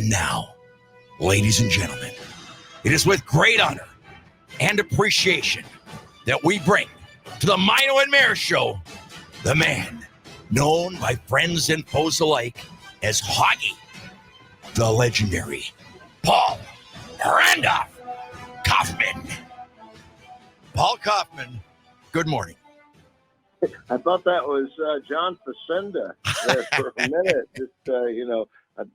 And now, ladies and gentlemen, it is with great honor and appreciation that we bring to the Maino and Mayor Show the man known by friends and foes alike as Hoggy, the legendary Paul Randolph Coffman. Paul Coffman, good morning. I thought that was John Facenda there for a minute. Just,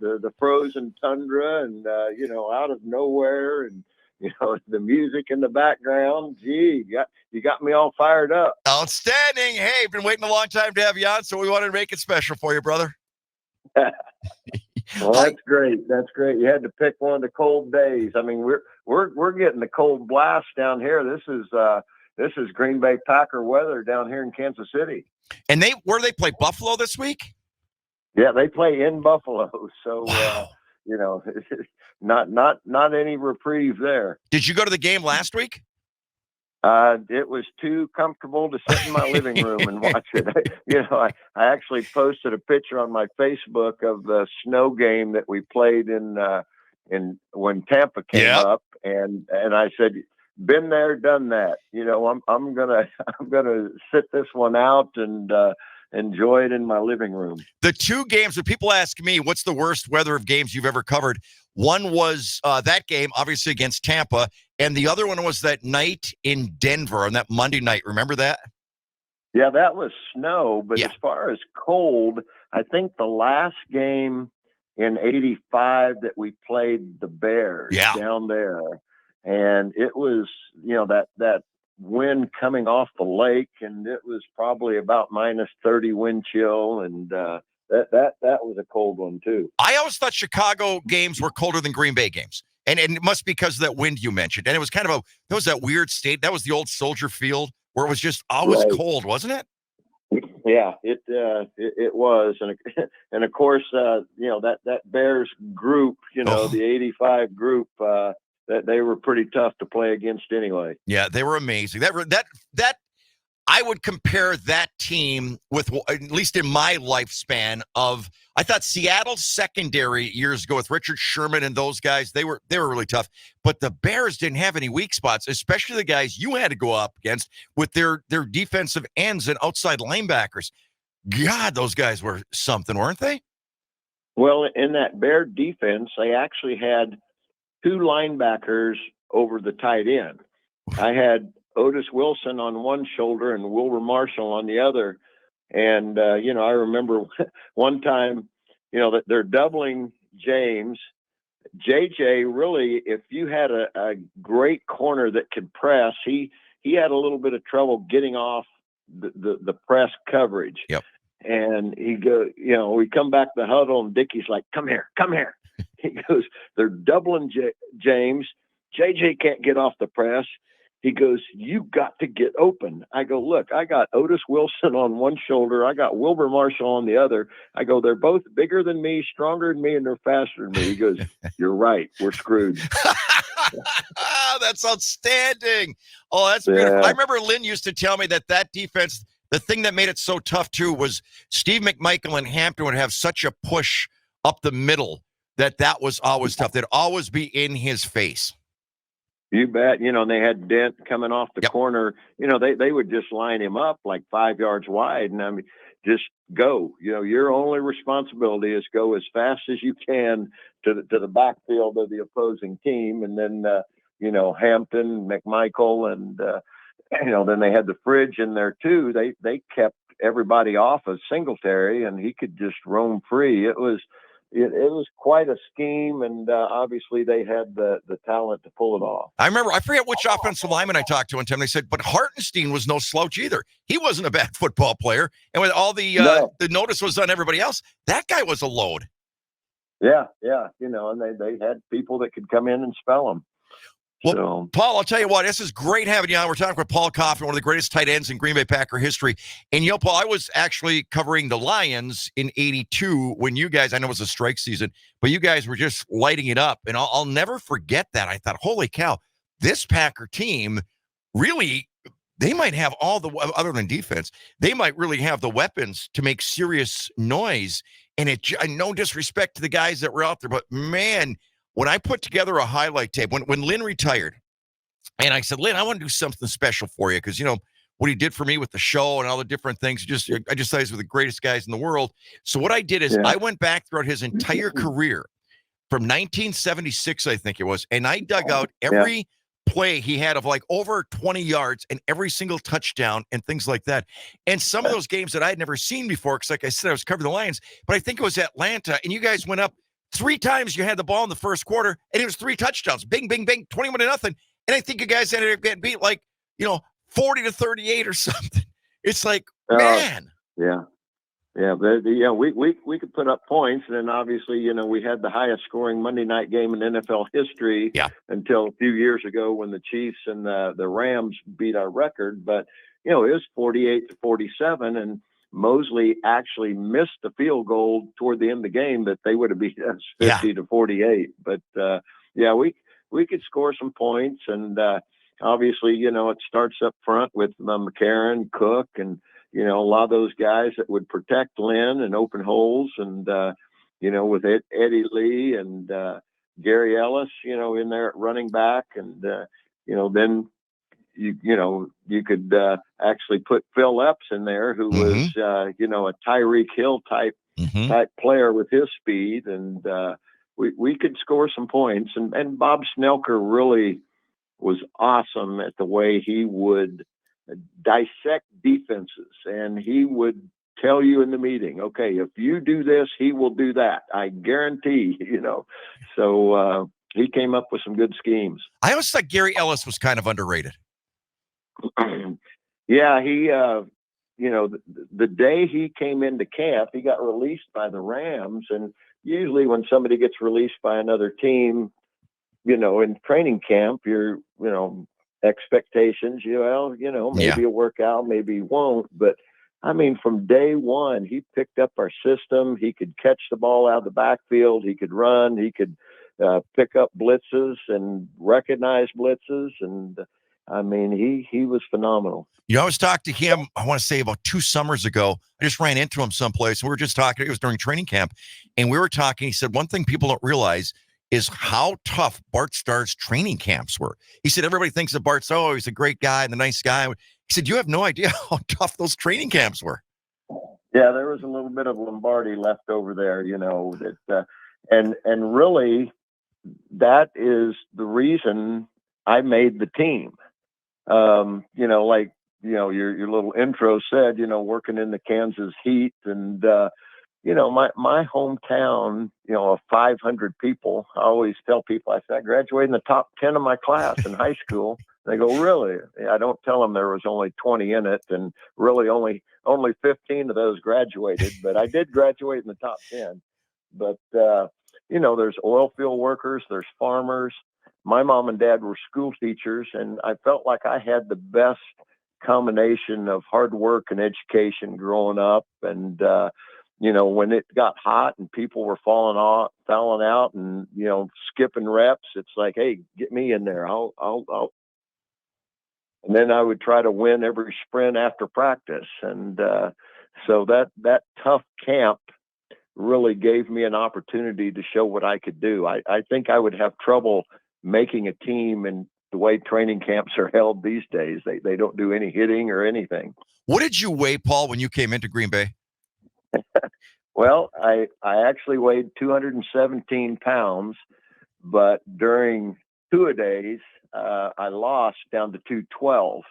the frozen tundra and, out of nowhere and, the music in the background. Gee, you got me all fired up. Outstanding. Hey, been waiting a long time to have you on, so we wanted to make it special for you, brother. Well, that's great. That's great. You had to pick one of the cold days. I mean, we're getting the cold blast down here. This is Green Bay Packer weather down here in Kansas City. And where do they play? Buffalo this week? Yeah, they play in Buffalo. So, wow. Not any reprieve there. Did you go to the game last week? It was too comfortable to sit in my living room and watch it. I actually posted a picture on my Facebook of the snow game that we played in when Tampa came up, and I said, been there, done that. I'm gonna sit this one out and enjoy it in my living room. The two games, when people ask me, what's the worst weather of games you've ever covered? One was that game, obviously against Tampa, and the other one was that night in Denver on that Monday night. Remember that? Yeah, that was snow. But as far as cold, I think the last game in '85 that we played the Bears down there. And it was, that wind coming off the lake, and it was probably about -30 wind chill, and that was a cold one too. I always thought Chicago games were colder than Green Bay games, and it must be because of that wind you mentioned. And it was kind of that was that weird state. That was the old Soldier Field where it was just always cold, wasn't it? Yeah, it was, and of course, that Bears group, the '85 group. That they were pretty tough to play against anyway. Yeah, they were amazing. That I would compare that team with, at least in my lifespan, of I thought Seattle's secondary years ago with Richard Sherman and those guys, they were really tough. But the Bears didn't have any weak spots, especially the guys you had to go up against with their defensive ends and outside linebackers. God, those guys were something, weren't they? Well, in that Bear defense, they actually had two linebackers over the tight end. I had Otis Wilson on one shoulder and Wilbur Marshall on the other. And, I remember one time, that they're doubling James. JJ, really, if you had a great corner that could press, he had a little bit of trouble getting off the press coverage. Yep. And he we come back to the huddle and Dickey's like, come here. He goes, they're doubling James. JJ can't get off the press. He goes, you got to get open. I go, look, I got Otis Wilson on one shoulder. I got Wilbur Marshall on the other. I go, they're both bigger than me, stronger than me, and they're faster than me. He goes, you're right. We're screwed. That's outstanding. Oh, that's beautiful. I remember Lynn used to tell me that defense, the thing that made it so tough, too, was Steve McMichael and Hampton would have such a push up the middle that was always tough. They'd always be in his face. You bet. And they had Dent coming off the corner. They would just line him up like 5 yards wide. And I mean, just go. Your only responsibility is go as fast as you can to the backfield of the opposing team. And then, Hampton, McMichael, and, then they had the Fridge in there too. They kept everybody off of Singletary, and he could just roam free. It was quite a scheme, and obviously they had the talent to pull it off. I forget which offensive lineman I talked to one time. They said, but Hartenstein was no slouch either. He wasn't a bad football player. And with all the notice was on everybody else, that guy was a load. Yeah. And they had people that could come in and spell them. Well, Paul, I'll tell you what, this is great having you on. We're talking with Paul Coffman, one of the greatest tight ends in Green Bay Packer history. And, Paul, I was actually covering the Lions in '82 when you guys, I know it was a strike season, but you guys were just lighting it up. And I'll never forget that. I thought, holy cow, this Packer team really, they might have all the, other than defense, they might really have the weapons to make serious noise And no disrespect to the guys that were out there, but man, when I put together a highlight tape, when Lynn retired, and I said, Lynn, I want to do something special for you because, what he did for me with the show and all the different things, I just thought he was one of the greatest guys in the world. So what I did is I went back throughout his entire career from 1976, I think it was, and I dug out every play he had of like over 20 yards and every single touchdown and things like that. And some of those games that I had never seen before, because like I said, I was covering the Lions, but I think it was Atlanta, and you guys went up 3 times. You had the ball in the first quarter, and it was 3 touchdowns. Bing, bing, bing, 21-0. And I think you guys ended up getting beat 40-38 or something. It's like, man. Yeah. Yeah, but we could put up points, and then obviously, we had the highest scoring Monday night game in NFL history until a few years ago when the Chiefs and the Rams beat our record. But it was 48-47, and Mosley actually missed the field goal toward the end of the game that they would have beat us 50-48. But we could score some points, and obviously, it starts up front with McCarron, Cook, and a lot of those guys that would protect Lynn and open holes, and with Eddie Lee and Gary Ellis, in there at running back, and then you could actually put Phil Epps in there, who was a Tyreek Hill type player with his speed, and we could score some points, and Bob Snelker really was awesome at the way he would dissect defenses, and he would tell you in the meeting, okay, if you do this, he will do that. I guarantee, So he came up with some good schemes. I always thought Gary Ellis was kind of underrated. Yeah, he, the day he came into camp, he got released by the Rams, and usually when somebody gets released by another team, in training camp, you're, expectations, maybe a workout, maybe he won't. But I mean, from day one, he picked up our system. He could catch the ball out of the backfield. He could run. He could pick up blitzes and recognize blitzes. And I mean, he was phenomenal. I was talking to him, I want to say about 2 summers ago. I just ran into him someplace. We were just talking. It was during training camp. And we were talking. He said, one thing people don't realize is how tough Bart Starr's training camps were. He said, everybody thinks of Bart Starr, he's a great guy and a nice guy. He said, you have no idea how tough those training camps were. Yeah, there was a little bit of Lombardi left over there, that, and really that is the reason I made the team. Your little intro said, working in the Kansas heat, and, my hometown, of 500 people, I always tell people, I said, I graduated in the top 10 of my class in high school. They go, really? I don't tell them there was only 20 in it, and really only 15 of those graduated, but I did graduate in the top 10. But, there's oil field workers, there's farmers. My mom and dad were school teachers, and I felt like I had the best combination of hard work and education growing up. And, when it got hot and people were falling out and, skipping reps, it's like, hey, get me in there. I'll. And then I would try to win every sprint after practice. And so that tough camp really gave me an opportunity to show what I could do. I think I would have trouble making a team in the way training camps are held these days. They don't do any hitting or anything. What did you weigh, Paul, when you came into Green Bay? Well, I actually weighed 217 pounds, but during 2-a-days, I lost down to 212.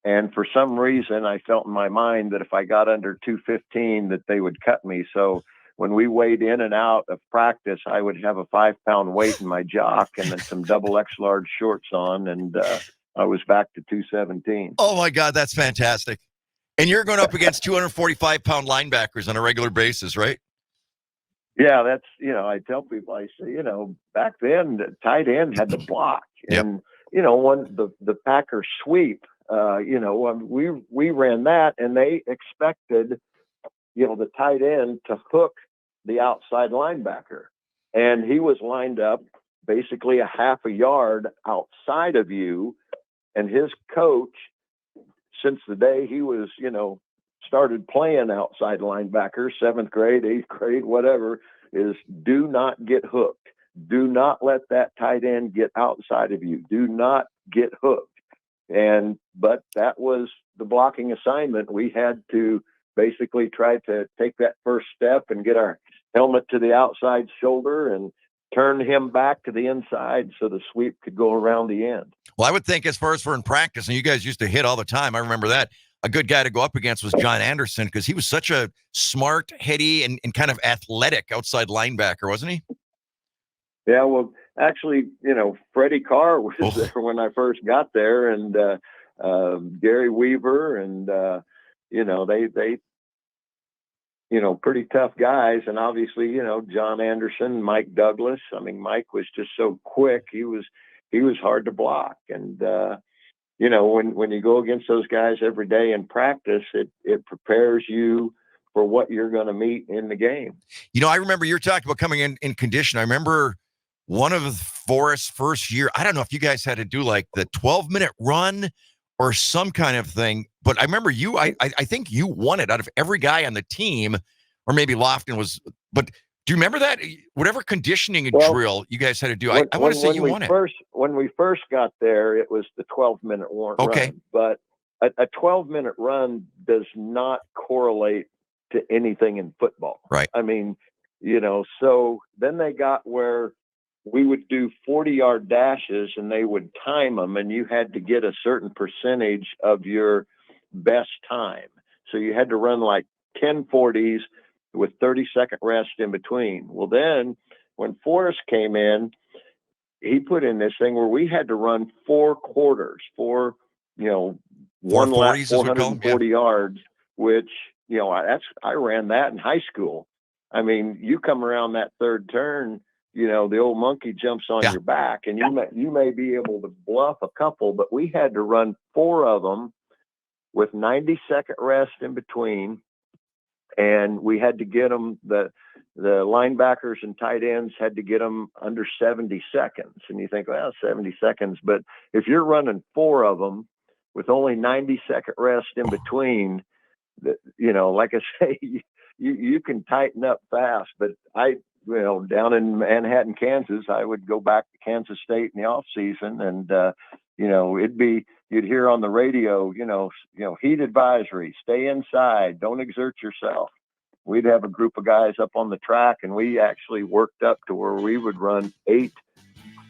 And for some reason, I felt in my mind that if I got under 215, that they would cut me. So when we weighed in and out of practice, I would have a 5-pound weight in my jock and then some double X large shorts on. And I was back to 217. Oh my God, that's fantastic. And you're going up against 245-pound linebackers on a regular basis, right? Yeah, that's, I tell people, I say, back then the tight end had to block. And, when the Packers sweep, we ran that, and they expected, the tight end to hook the outside linebacker. And he was lined up basically a half a yard outside of you. And his coach, since the day he was, started playing outside linebacker, 7th grade, 8th grade, whatever, is do not get hooked. Do not let that tight end get outside of you. Do not get hooked. But that was the blocking assignment. We had to basically try to take that first step and get our helmet to the outside shoulder and turn him back to the inside so the sweep could go around the end. Well, I would think as far as for in practice, and you guys used to hit all the time. I remember that. A good guy to go up against was John Anderson because he was such a smart, heady, and kind of athletic outside linebacker, wasn't he? Yeah, well, actually, Freddie Carr was there when I first got there, and Gary Weaver, and they pretty tough guys, and obviously, John Anderson, Mike Douglas. I mean, Mike was just so quick; he was hard to block, and when you go against those guys every day in practice, it prepares you for what you're going to meet in the game. I remember you were talking about coming in condition. I remember one of Forrest's first year, I don't know if you guys had to do like the 12-minute run or some kind of thing, but I remember you, I think you won it out of every guy on the team, or maybe Lofton was, but do you remember that? Whatever conditioning drill you guys had to do, I want to say you won it. When we first got there, it was the 12-minute run. Okay. But a 12-minute run does not correlate to anything in football. Right. I mean, so then they got where we would do 40-yard dashes and they would time them, and you had to get a certain percentage of your best time. So you had to run like 10 40s with 30-second rest in between. Well, then when Forrest came in, he put in this thing where we had to run 4 quarters, one lap, 440 yards, which, I ran that in high school. I mean, you come around that third turn, the old monkey jumps on your back, and you may be able to bluff a couple, but we had to run 4 of them with 90-second rest in between. And we had to get them, the linebackers and tight ends had to get them under 70 seconds. And you think, well, 70 seconds. But if you're running 4 of them with only 90-second rest in between, like I say, you can tighten up fast. But down in Manhattan, Kansas, I would go back to Kansas State in the off season, and you'd hear on the radio, heat advisory, stay inside, don't exert yourself. We'd have a group of guys up on the track, and we actually worked up to where we would run 8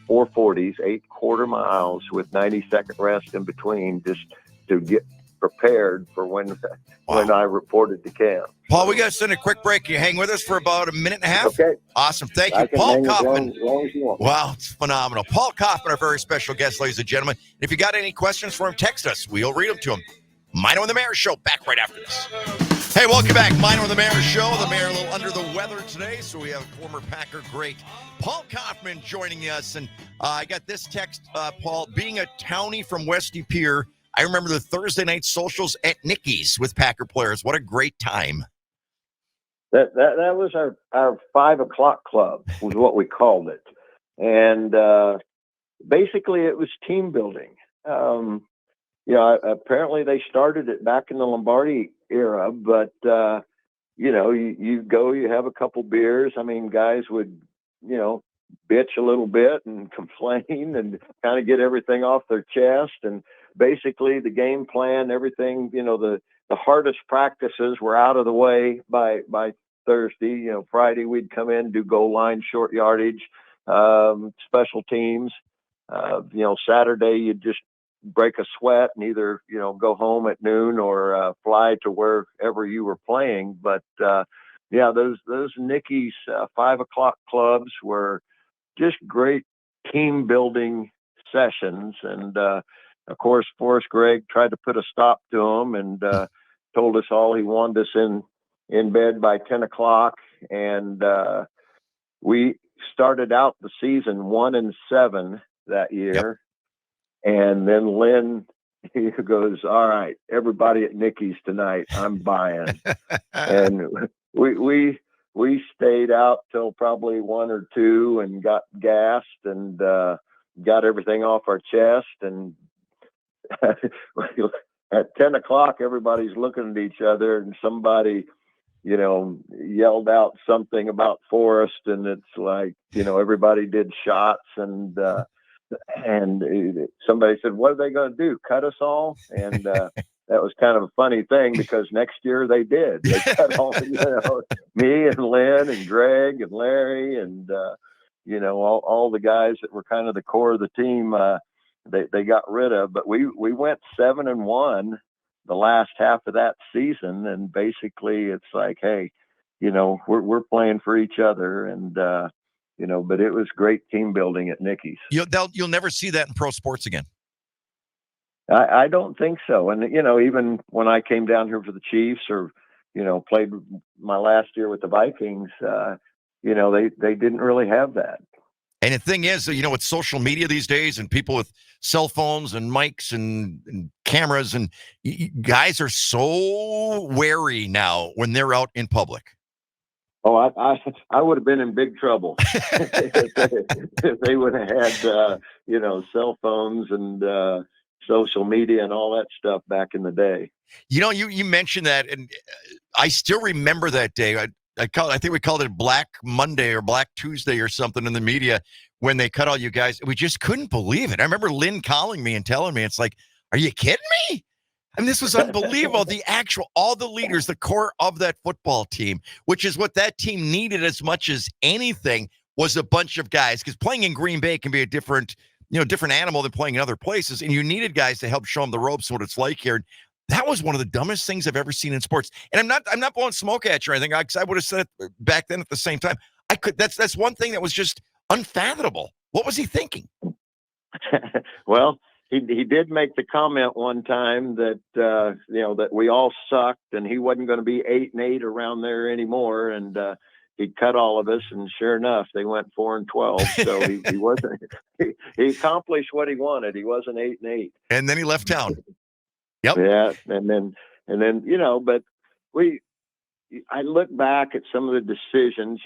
440s, 8 quarter miles with 90-second rest in between, just to get prepared for when I reported to camp. Paul, we got to send a quick break. You hang with us for about a minute and a half? Okay. Awesome. Thank you. Paul Coffman. As long as you want. Wow, it's phenomenal. Paul Coffman, our very special guest, ladies and gentlemen. If you got any questions for him, text us. We'll read them to him. Maino and the Mayor Show, back right after this. Hey, welcome back. Maino and the Mayor Show. The Mayor a little under the weather today, so we have former Packer great Paul Coffman joining us. And I got this text, Paul, being a townie from Westy Pier, I remember the Thursday night socials at Nicky's with Packer players. What a great time. That was our 5 o'clock club, was what we called it. And basically it was team building. Apparently they started it back in the Lombardi era, but you go, you have a couple beers. I mean, guys would, bitch a little bit and complain and kind of get everything off their chest. And basically the game plan, everything, the hardest practices were out of the way by Thursday. Friday we'd come in, do goal line, short yardage, special teams. Saturday you'd just break a sweat and either, go home at noon or fly to wherever you were playing. But those Nicky's 5 o'clock clubs were just great team building sessions. And of course, Forrest Gregg tried to put a stop to them and told us all he wanted us in bed by 10 o'clock. And we started out the season 1-7 that year. Yep. And then Lynn, he goes, all right, everybody at Nicky's tonight, I'm buying. And we stayed out till probably 1 or 2 and got gassed and got everything off our chest. And at 10 o'clock, everybody's looking at each other, and somebody, yelled out something about Forrest, and it's like, everybody did shots, and somebody said, "What are they going to do? Cut us all?" And that was kind of a funny thing, because next year they did. They cut all, me and Lynn and Greg and Larry and all the guys that were kind of the core of the team. They got rid of, but we went 7-1 the last half of that season, and basically it's like, hey, we're playing for each other, and but it was great team building at Nicky's. You'll never see that in pro sports again. I don't think so. And even when I came down here for the Chiefs, or played my last year with the Vikings, they didn't really have that. And the thing is, with social media these days and people with cell phones and mics and cameras, and guys are so wary now when they're out in public. Oh, I would have been in big trouble if they would have had, cell phones and social media and all that stuff back in the day. You mentioned that, and I still remember that day. I think we called it Black Monday or Black Tuesday or something in the media when they cut all you guys. We just couldn't believe it. I remember Lynn calling me and telling me, it's like, are you kidding me? I mean, this was unbelievable. All the leaders, the core of that football team, which is what that team needed as much as anything, was a bunch of guys. Because playing in Green Bay can be a different animal than playing in other places. And you needed guys to help show them the ropes and what it's like here. And that was one of the dumbest things I've ever seen in sports. And I'm not blowing smoke at you or anything, because I would have said it back then at the same time. That's one thing that was just unfathomable. What was he thinking? Well, he did make the comment one time that that we all sucked, and he wasn't going to be 8-8 around there anymore, and he cut all of us, and sure enough, they went 4-12. So he wasn't. He accomplished what he wanted. He wasn't 8-8, and then he left town. Yep. Yeah, and then but I look back at some of the decisions.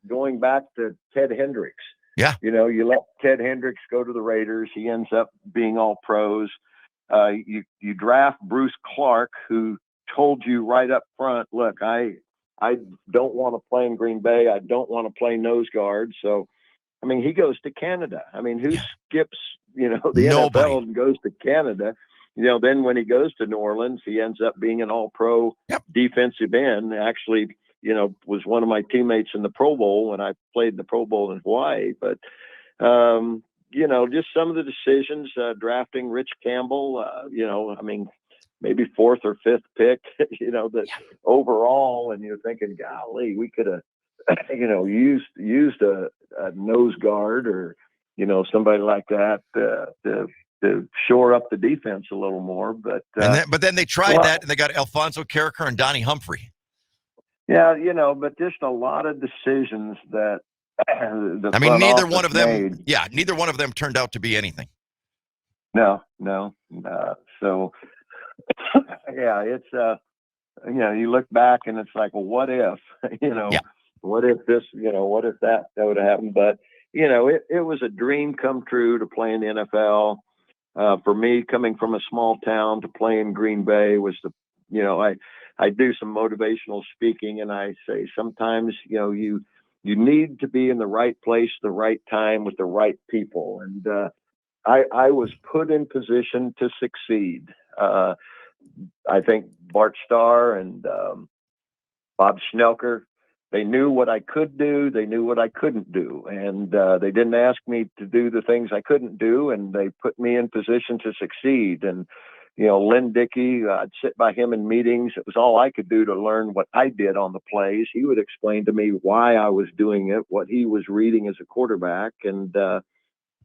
Going back to Ted Hendricks. Yeah. You let Ted Hendricks go to the Raiders. He ends up being all pros. You draft Bruce Clark, who told you right up front, look, I don't want to play in Green Bay. I don't want to play nose guard. So, he goes to Canada. Who skips, the Nobody. NFL and goes to Canada? Then when he goes to New Orleans, he ends up being an all-pro defensive end. Actually, was one of my teammates in the Pro Bowl when I played in the Pro Bowl in Hawaii. But, just some of the decisions, drafting Rich Campbell, maybe 4th or 5th pick, that overall, and you're thinking, golly, we could have, used a nose guard or, somebody like that to shore up the defense a little more. But then they tried that, and they got Alfonso Carricker and Donnie Humphrey. Yeah, but just a lot of decisions that neither one of them made. Yeah, neither one of them turned out to be anything. No. So yeah, it's you look back and it's like, well, what if what if this, what if that would have happened? But it was a dream come true to play in the NFL. For me, coming from a small town to play in Green Bay was I do some motivational speaking, and I say sometimes, you need to be in the right place, the right time with the right people. And I was put in position to succeed. I think Bart Starr and Bob Schnelker, they knew what I could do. They knew what I couldn't do. And they didn't ask me to do the things I couldn't do, and they put me in position to succeed. And Lynn Dickey, I'd sit by him in meetings. It was all I could do to learn what I did on the plays. He would explain to me why I was doing it, what he was reading as a quarterback. And,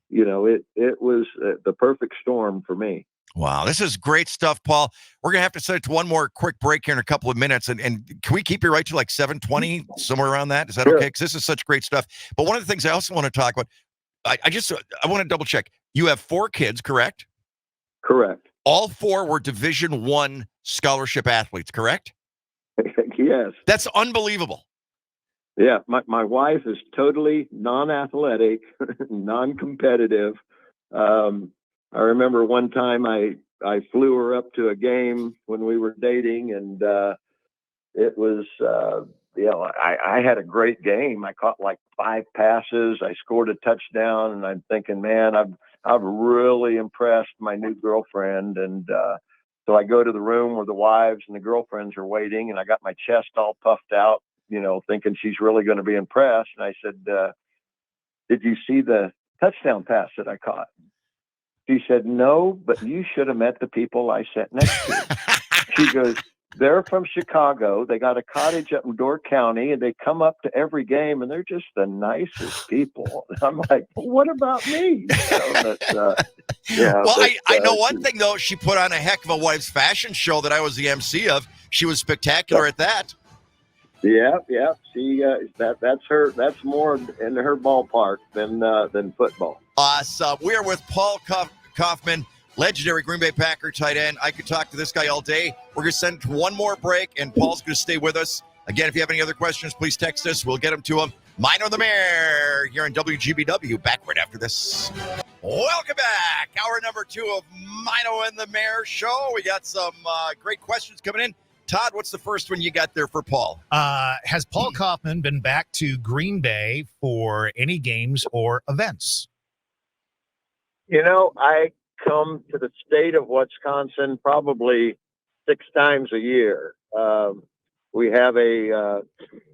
it was the perfect storm for me. Wow, this is great stuff, Paul. We're going to have to set it to one more quick break here in a couple of minutes. And can we keep you right to like 7:20, somewhere around that? Is that Sure. okay? Because this is such great stuff. But one of the things I also want to talk about, I want to double check. You have 4 kids, correct? Correct. All 4 were Division I scholarship athletes, correct? Yes. That's unbelievable. Yeah, my wife is totally non-athletic, non-competitive. I remember one time I I flew her up to a game when we were dating, and it was, I had a great game. I caught like 5 passes. I scored a touchdown, and I'm thinking, man, I've really impressed my new girlfriend. And so I go to the room where the wives and the girlfriends are waiting, and I got my chest all puffed out, thinking she's really going to be impressed. And I said, did you see the touchdown pass that I caught? She said, no, but you should have met the people I sat next to. She goes, they're from Chicago. They got a cottage up in Door County, and they come up to every game, and they're just the nicest people. I'm like, well, what about me? Well, I know one thing, though. She put on a heck of a wife's fashion show that I was the MC of. She was spectacular at that. Yeah. She that's her. That's more in her ballpark than football. Awesome. We are with Paul Coffman, legendary Green Bay Packer tight end. I could talk to this guy all day. We're going to send one more break, and Paul's going to stay with us. Again, if you have any other questions, please text us. We'll get them to him. Maino the Mayor here on WGBW. Back right after this. Welcome back. Hour number 2 of Maino and the Mayor show. We got some great questions coming in. Todd, what's the first one you got there for Paul? Has Paul Coffman been back to Green Bay for any games or events? I come to the state of Wisconsin probably 6 times a year. We have a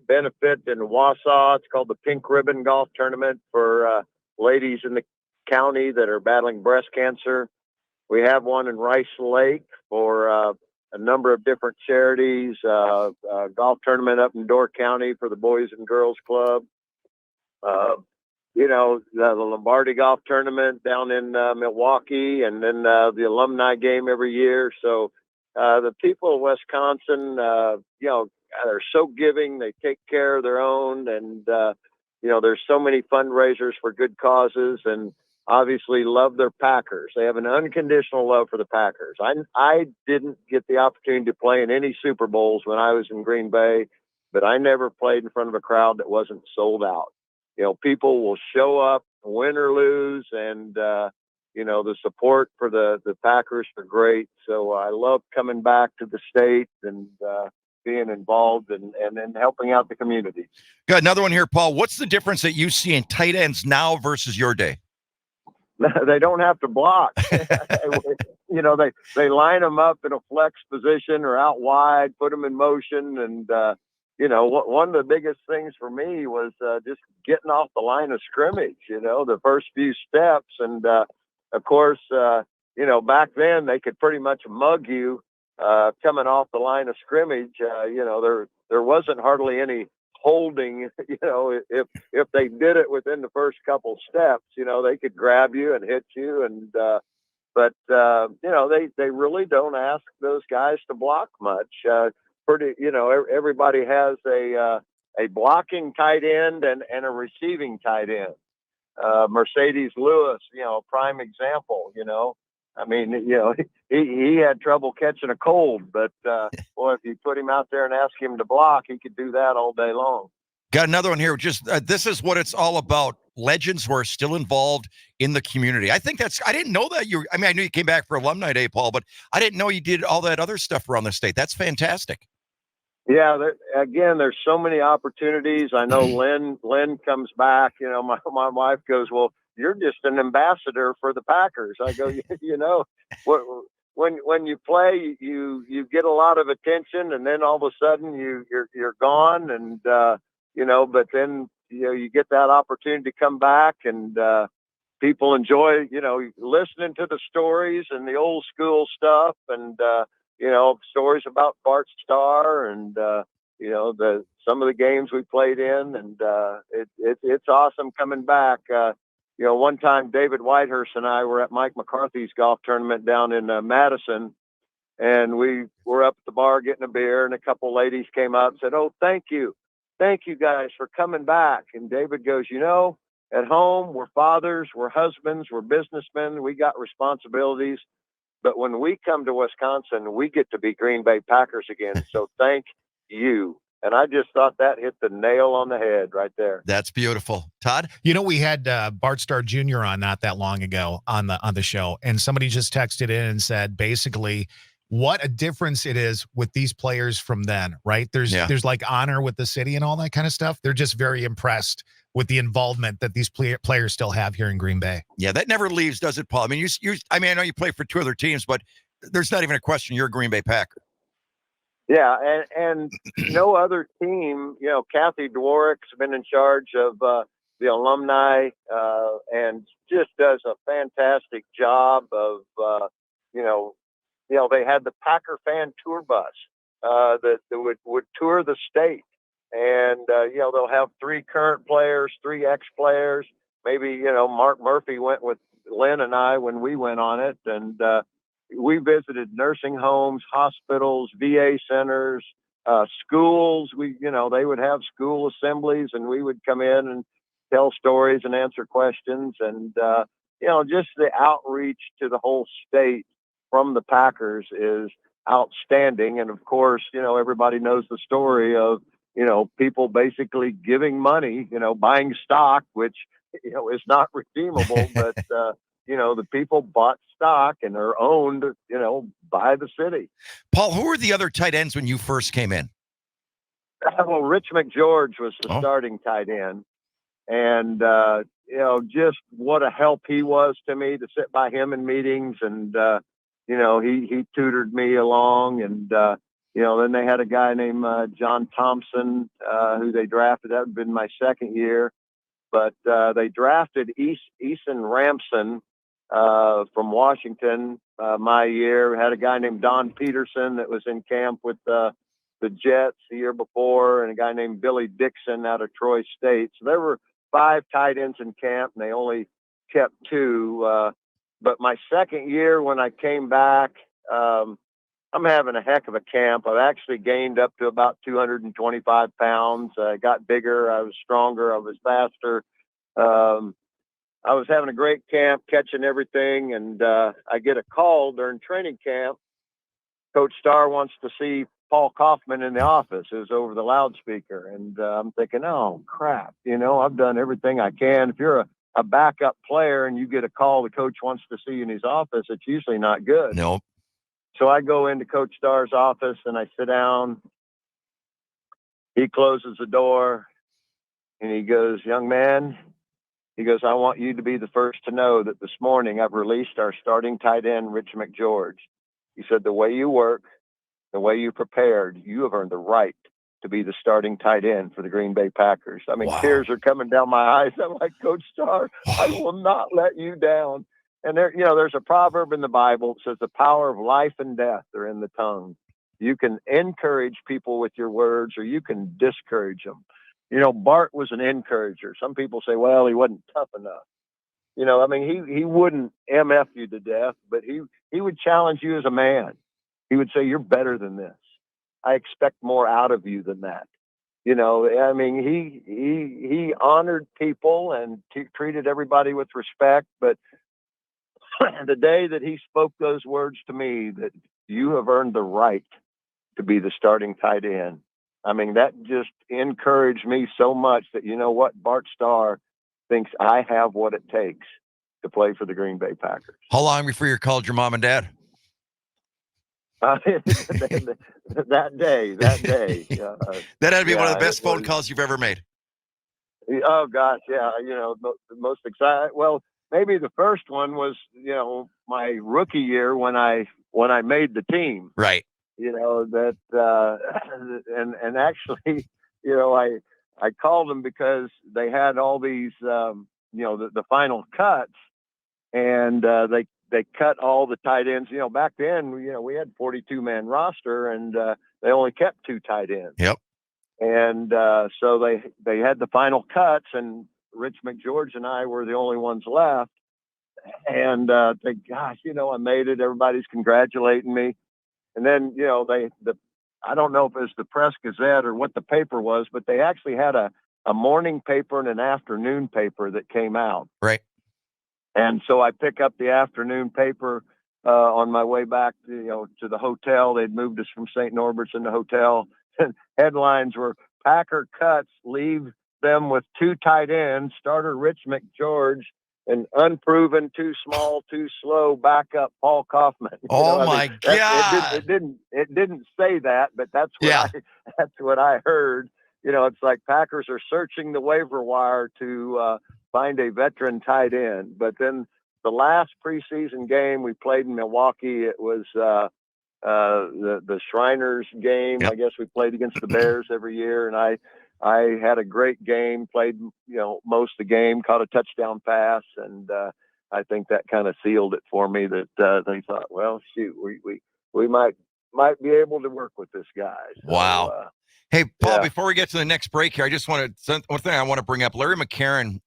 benefit in Wausau. It's called the Pink Ribbon Golf Tournament for ladies in the county that are battling breast cancer. We have one in Rice Lake for a number of different charities, golf tournament up in Door County for the Boys and Girls Club. The Lombardi Golf Tournament down in Milwaukee, and then the alumni game every year. So the people of Wisconsin, they're so giving. They take care of their own, and there's so many fundraisers for good causes, and obviously love their Packers. They have an unconditional love for the Packers. I didn't get the opportunity to play in any Super Bowls when I was in Green Bay, but I never played in front of a crowd that wasn't sold out. People will show up, win or lose, and, the support for the Packers are great. So I love coming back to the state and being involved and helping out the community. Got another one here, Paul. What's the difference that you see in tight ends now versus your day? They don't have to block. They line them up in a flex position or out wide, put them in motion, and one of the biggest things for me was just getting off the line of scrimmage, the first few steps. And, of course, back then they could pretty much mug you coming off the line of scrimmage. There wasn't hardly any holding, if they did it within the first couple steps, they could grab you and hit you. And but they really don't ask those guys to block much. Everybody has a blocking tight end and a receiving tight end. Mercedes Lewis, prime example. I mean, he had trouble catching a cold, but if you put him out there and ask him to block, he could do that all day long. Got another one here. Just this is what it's all about. Legends who are still involved in the community. I didn't know that I knew you came back for Alumni Day, Paul, but I didn't know you did all that other stuff around the state. That's fantastic. Yeah, there's so many opportunities. I know Lynn comes back. My wife goes, well, you're just an ambassador for the Packers. I go, when you play, you get a lot of attention, and then all of a sudden you're gone, and but then you get that opportunity to come back, and people enjoy listening to the stories and the old school stuff, and stories about Bart Starr and some of the games we played in, and it's awesome coming back. One time David Whitehurst and I were at Mike McCarthy's golf tournament down in Madison, and we were up at the bar getting a beer, and a couple ladies came up and said, "Oh, thank you guys for coming back." And David goes, at home we're fathers, we're husbands, we're businessmen, we got responsibilities. But when we come to Wisconsin, we get to be Green Bay Packers again. So thank you. And I just thought that hit the nail on the head right there. That's beautiful. Todd? We had Bart Starr Jr. on not that long ago on the show, and somebody just texted in and said basically what a difference it is with these players from then, right? There's like honor with the city and all that kind of stuff. They're just very impressed with the involvement that these players still have here in Green Bay. Yeah, that never leaves, does it, Paul? I mean, I know you play for two other teams, but there's not even a question you're a Green Bay Packer. Yeah, and no other team, Kathy Dworick's been in charge of the alumni and just does a fantastic job of, they had the Packer fan tour bus that would tour the state. And, they'll have 3 current players, 3 ex-players. Maybe, Mark Murphy went with Lynn and I when we went on it. And we visited nursing homes, hospitals, VA centers, schools. They would have school assemblies, and we would come in and tell stories and answer questions. And, just the outreach to the whole state from the Packers is outstanding. And of course, everybody knows the story of, people basically giving money, buying stock, which, is not redeemable, but, the people bought stock and are owned, by the city. Paul, who were the other tight ends when you first came in? Well, Rich McGeorge was the starting tight end. And, just what a help he was to me to sit by him in meetings. And, he tutored me along. And, then they had a guy named John Thompson, who they drafted. That had been my second year. But they drafted Eason Ramson from Washington my year. We had a guy named Don Peterson that was in camp with the Jets the year before, and a guy named Billy Dixon out of Troy State. So there were 5 tight ends in camp, and they only kept 2. But my second year when I came back, I'm having a heck of a camp. I've actually gained up to about 225 pounds. I got bigger. I was stronger. I was faster. I was having a great camp, catching everything. And I get a call during training camp. Coach Starr wants to see Paul Coffman in the office. It was over the loudspeaker. And I'm thinking, oh, crap. I've done everything I can. If you're a backup player and you get a call, the coach wants to see you in his office, it's usually not good. Nope. So I go into Coach Starr's office and I sit down. He closes the door and he goes, young man, he goes, I want you to be the first to know that this morning I've released our starting tight end, Rich McGeorge. He said, the way you work, the way you prepared, you have earned the right to be the starting tight end for the Green Bay Packers. I mean, Tears are coming down my eyes. I'm like, Coach Starr, I will not let you down. And there's a proverb in the Bible that says the power of life and death are in the tongue. You can encourage people with your words, or you can discourage them. Bart was an encourager. Some people say, well, he wasn't tough enough. He wouldn't MF you to death, but he would challenge you as a man. He would say, you're better than this. I expect more out of you than that. He honored people and treated everybody with respect. But the day that he spoke those words to me, that you have earned the right to be the starting tight end, that just encouraged me so much that, Bart Starr thinks I have what it takes to play for the Green Bay Packers. How long before you called your mom and dad? That day. That had to be one of the best phone calls you've ever made. Oh gosh, yeah. The most exciting. Well, maybe the first one was, my rookie year when I made the team. Right. And actually, I called them because they had all these, the final cuts, and they cut all the tight ends. Back then, we had 42-man roster, and they only kept 2 tight ends. Yep. And so they had the final cuts, and Rich McGeorge and I were the only ones left. And gosh, I made it. Everybody's congratulating me. And then, I don't know if it was the Press Gazette or what the paper was, but they actually had a morning paper and an afternoon paper that came out. Right. And so I pick up the afternoon paper on my way back, to the hotel. They'd moved us from St. Norbert's in the hotel. headlines were Packer cuts leave them with 2 tight ends, starter Rich McGeorge and unproven, too small, too slow backup Paul Coffman. Oh my God. It didn't say that, but that's what I heard. It's like Packers are searching the waiver wire to find a veteran tight end. But then the last preseason game we played in Milwaukee, it was the Shriners game. Yep. I guess we played against the Bears every year, and I had a great game, played, most of the game, caught a touchdown pass. And I think that kind of sealed it for me that they thought, well, shoot, we might be able to work with this guy. So, wow. Hey, Paul, before we get to the next break here, I just one thing I want to bring up. Larry McCarron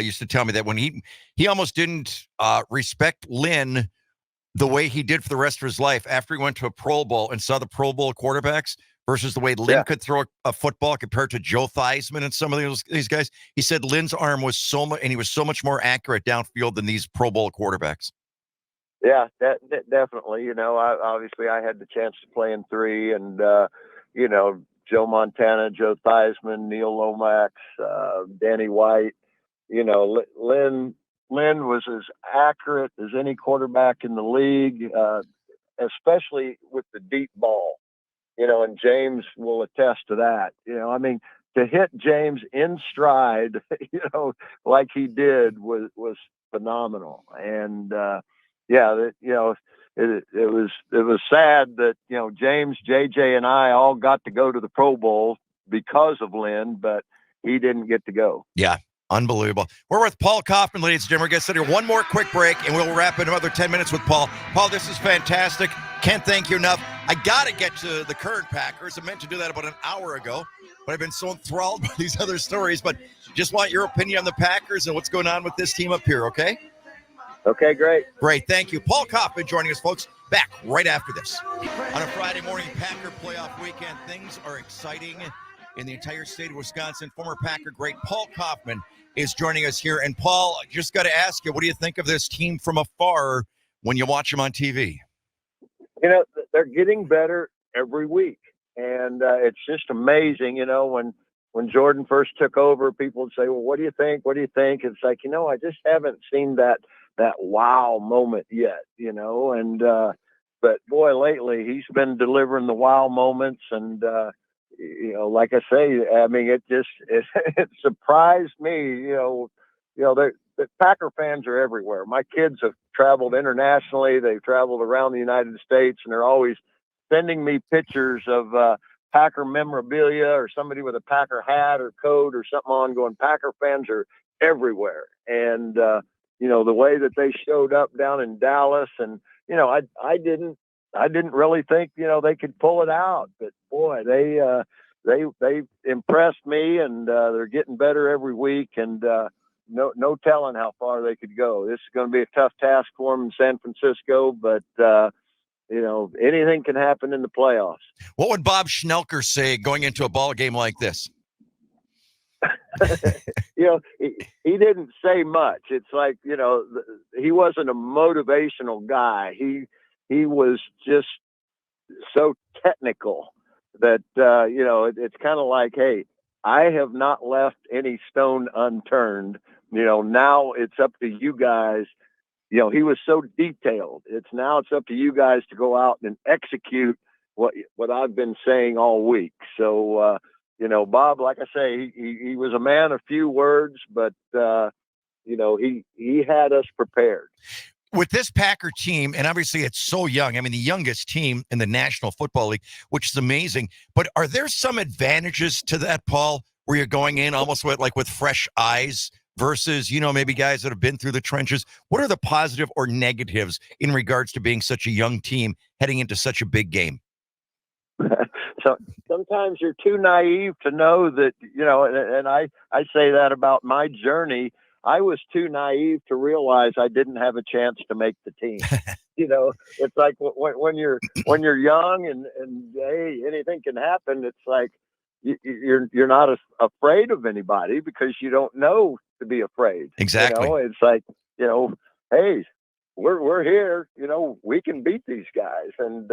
used to tell me that when he almost didn't respect Lynn the way he did for the rest of his life after he went to a Pro Bowl and saw the Pro Bowl quarterbacks versus the way Lynn could throw a football compared to Joe Theismann and some of these guys. He said Lynn's arm was so much, and he was so much more accurate downfield than these Pro Bowl quarterbacks. Yeah, that definitely. Obviously I had the chance to play in 3, and Joe Montana, Joe Theismann, Neil Lomax, Danny White. Lynn was as accurate as any quarterback in the league, especially with the deep ball. And James will attest to that. To hit James in stride, like he did was phenomenal. And it was sad that James, JJ, and I all got to go to the Pro Bowl because of Lynn, but he didn't get to go. Yeah. Unbelievable. We're with Paul Coffman, ladies and gentlemen. We're going to sit here one more quick break, and we'll wrap in another 10 minutes with Paul. Paul, this is fantastic. Can't thank you enough. I got to get to the current Packers. I meant to do that about an hour ago, but I've been so enthralled by these other stories. But just want your opinion on the Packers and what's going on with this team up here, okay? Okay, great. Great, thank you. Paul Coffman joining us, folks. Back right after this. On a Friday morning, Packer playoff weekend, things are exciting in the entire state of Wisconsin. Former Packer great Paul Coffman is joining us here. And Paul, just got to ask you, what do you think of this team from afar when you watch them on TV? They're getting better every week. And it's just amazing, when Jordan first took over, people would say, well, what do you think? What do you think? It's like, I just haven't seen that wow moment yet, and but boy, lately he's been delivering the wow moments. And like I say, I mean, it surprised me. The Packer fans are everywhere. My kids have traveled internationally. They've traveled around the United States, and they're always sending me pictures of Packer memorabilia or somebody with a Packer hat or coat or something on, going, Packer fans are everywhere. And the way that they showed up down in Dallas, and I didn't really think they could pull it out, but boy, they impressed me, and they're getting better every week, and no telling how far they could go. This is going to be a tough task for them in San Francisco, but anything can happen in the playoffs. What would Bob Schnelker say going into a ball game like this? He didn't say much. It's like, he wasn't a motivational guy. He was just so technical that, it's kind of like, hey, I have not left any stone unturned. Now it's up to you guys. He was so detailed. It's up to you guys to go out and execute what I've been saying all week. So, Bob, like I say, he was a man of few words, but, he had us prepared. With this Packer team, and obviously it's so young, I mean, the youngest team in the National Football League, which is amazing, but are there some advantages to that, Paul, where you're going in almost with fresh eyes versus, maybe guys that have been through the trenches? What are the positive or negatives in regards to being such a young team heading into such a big game? So sometimes you're too naive to know that, and I say that about my journey. I was too naive to realize I didn't have a chance to make the team. It's like when you're young and hey, anything can happen. It's like you're not afraid of anybody because you don't know to be afraid. Exactly. It's like, hey, we're here. We can beat these guys. And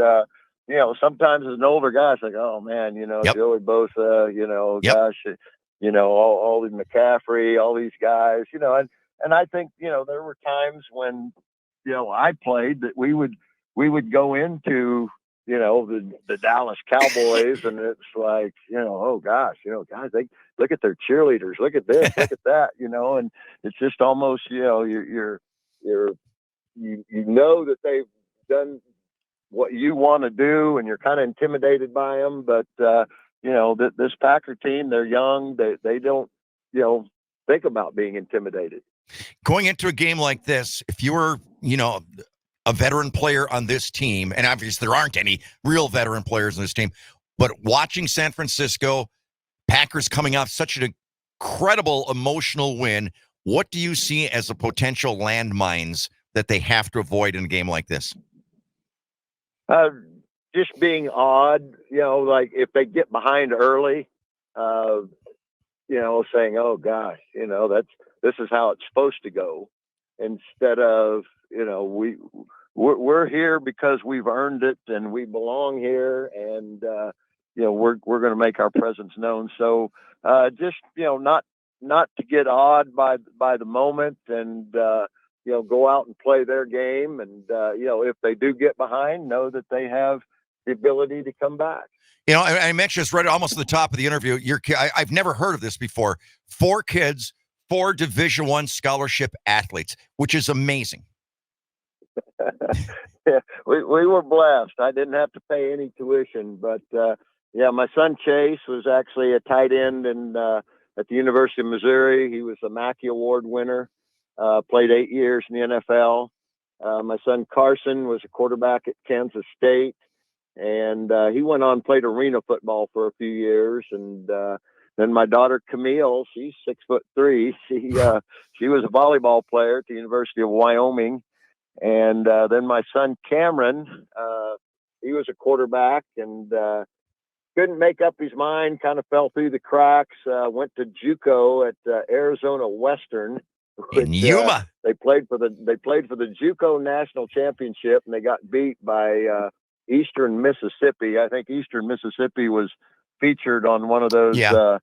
sometimes as an older guy, it's like, oh man, Yep. Joey Bosa, Yep. gosh, all these McCaffrey, all these guys, and I think, there were times when, I played that we would go into, the Dallas Cowboys, and it's like, oh gosh, guys, they look at their cheerleaders, look at this, look at that, and it's just almost, you know that they've done what you want to do, and you're kind of intimidated by them. But this Packer team, they're young. They don't think about being intimidated. Going into a game like this, if you were a veteran player on this team, and obviously there aren't any real veteran players on this team, but watching San Francisco, Packers coming off such an incredible emotional win, what do you see as the potential landmines that they have to avoid in a game like this? Just being odd, like if they get behind early, saying, oh gosh, this is how it's supposed to go, instead of, we're here because we've earned it and we belong here, and we're going to make our presence known. So just not to get awed by the moment, and go out and play their game, and if they do get behind, know that they have the ability to come back. I mentioned this right almost at the top of the interview. I've never heard of this before. 4 kids, 4 Division I scholarship athletes, which is amazing. Yeah, we were blessed. I didn't have to pay any tuition, but my son Chase was actually a tight end at the University of Missouri. He was a Mackey Award winner. Played 8 years in the NFL. My son Carson was a quarterback at Kansas State, and he went on and played arena football for a few years. And then my daughter Camille, she's 6'3". She was a volleyball player at the University of Wyoming. And then my son Cameron, he was a quarterback, and couldn't make up his mind, kind of fell through the cracks, went to JUCO at Arizona Western. In Yuma. They played for the JUCO National Championship, and they got beat by Eastern Mississippi. I think Eastern Mississippi was featured on one of those. Yeah.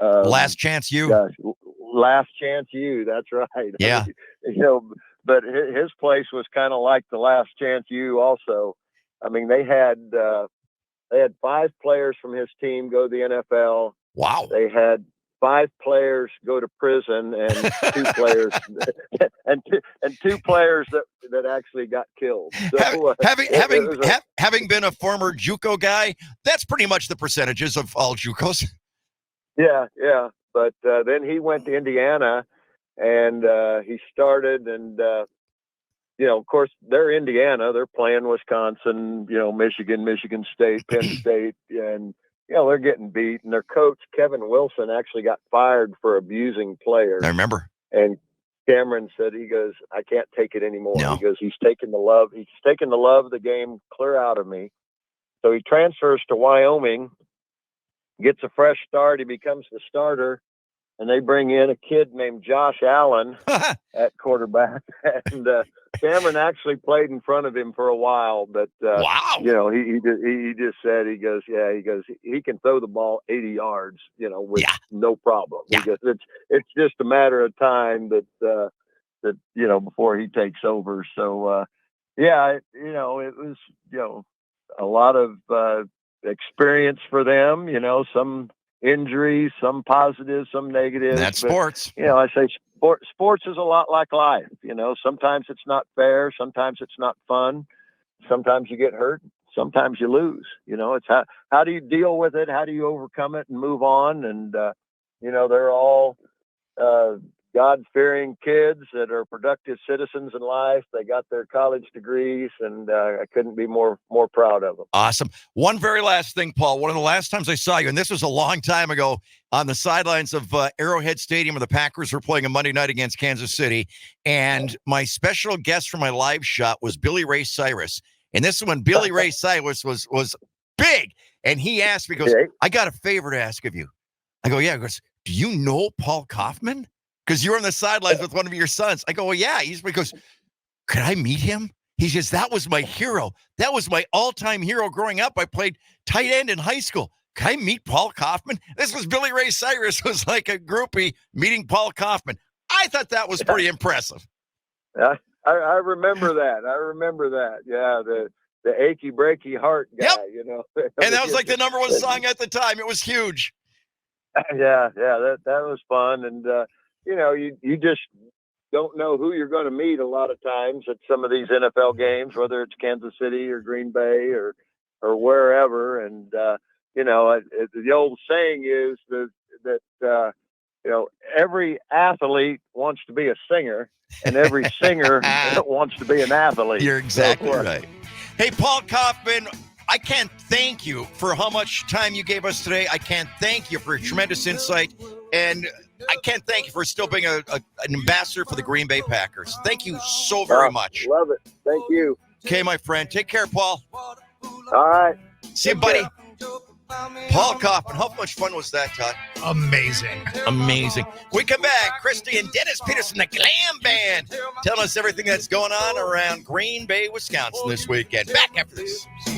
Last Chance U. Gosh, Last Chance U. That's right. Yeah. I mean, but his place was kind of like the Last Chance U. Also, I mean, they had 5 players from his team go to the NFL. Wow. They had 5 players go to prison, and 2 players and 2 players that actually got killed. So, having been a former JUCO guy, that's pretty much the percentages of all JUCOs. Yeah. But then he went to Indiana, and he started, and of course they're Indiana. They're playing Wisconsin, Michigan State, Penn State, and they're getting beat, and their coach, Kevin Wilson, actually got fired for abusing players. I remember. And Cameron said, he goes, I can't take it anymore. No. He goes, he's taking the love of the game clear out of me. So he transfers to Wyoming, gets a fresh start. He becomes the starter, and they bring in a kid named Josh Allen at quarterback. And Cameron actually played in front of him for a while, but wow. He just said, he goes, he can throw the ball 80 yards, with no problem. Yeah. He goes, it's just a matter of time that before he takes over. So it was a lot of experience for them. Some injuries, some positives, some negatives. That's sports. I say sports is a lot like life. Sometimes it's not fair. Sometimes it's not fun. Sometimes you get hurt. Sometimes you lose. It's how do you deal with it? How do you overcome it and move on? And, they're all God-fearing kids that are productive citizens in life. They got their college degrees, and I couldn't be more proud of them. Awesome. One very last thing, Paul. One of the last times I saw you, and this was a long time ago, on the sidelines of Arrowhead Stadium where the Packers were playing a Monday night against Kansas City, and my special guest for my live shot was Billy Ray Cyrus. And this is when Billy Ray Cyrus was big, and he asked me, he goes, I got a favor to ask of you. I go, yeah. He goes, do you know Paul Coffman? Because you were on the sidelines with one of your sons. I go, well, yeah. He goes, could I meet him? He says, that was my hero. That was my all-time hero growing up. I played tight end in high school. Can I meet Paul Coffman? This was Billy Ray Cyrus, was like a groupie meeting Paul Coffman. I thought that was pretty impressive. I remember that. I remember that. Yeah, the achy breaky heart guy. Yep. You know, and that was like the number one song at the time. It was huge. Yeah, that was fun, and you know, you just don't know who you're going to meet a lot of times at some of these NFL games, whether it's Kansas City or Green Bay or wherever. And you know, the old saying is that you know, every athlete wants to be a singer, and every singer wants to be an athlete. You're exactly right. Hey, Paul Coffman, I can't thank you for how much time you gave us today. I can't thank you for your tremendous insight. And I can't thank you for still being an ambassador for the Green Bay Packers. Thank you so very much. Love it. Thank you. Okay, my friend. Take care, Paul. All right. See you, buddy. Paul Coffman. How much fun was that, Todd? Amazing. Amazing. We come back. Christy and Dennis Peterson, the Glam Band, telling us everything that's going on around Green Bay, Wisconsin this weekend. Back after this.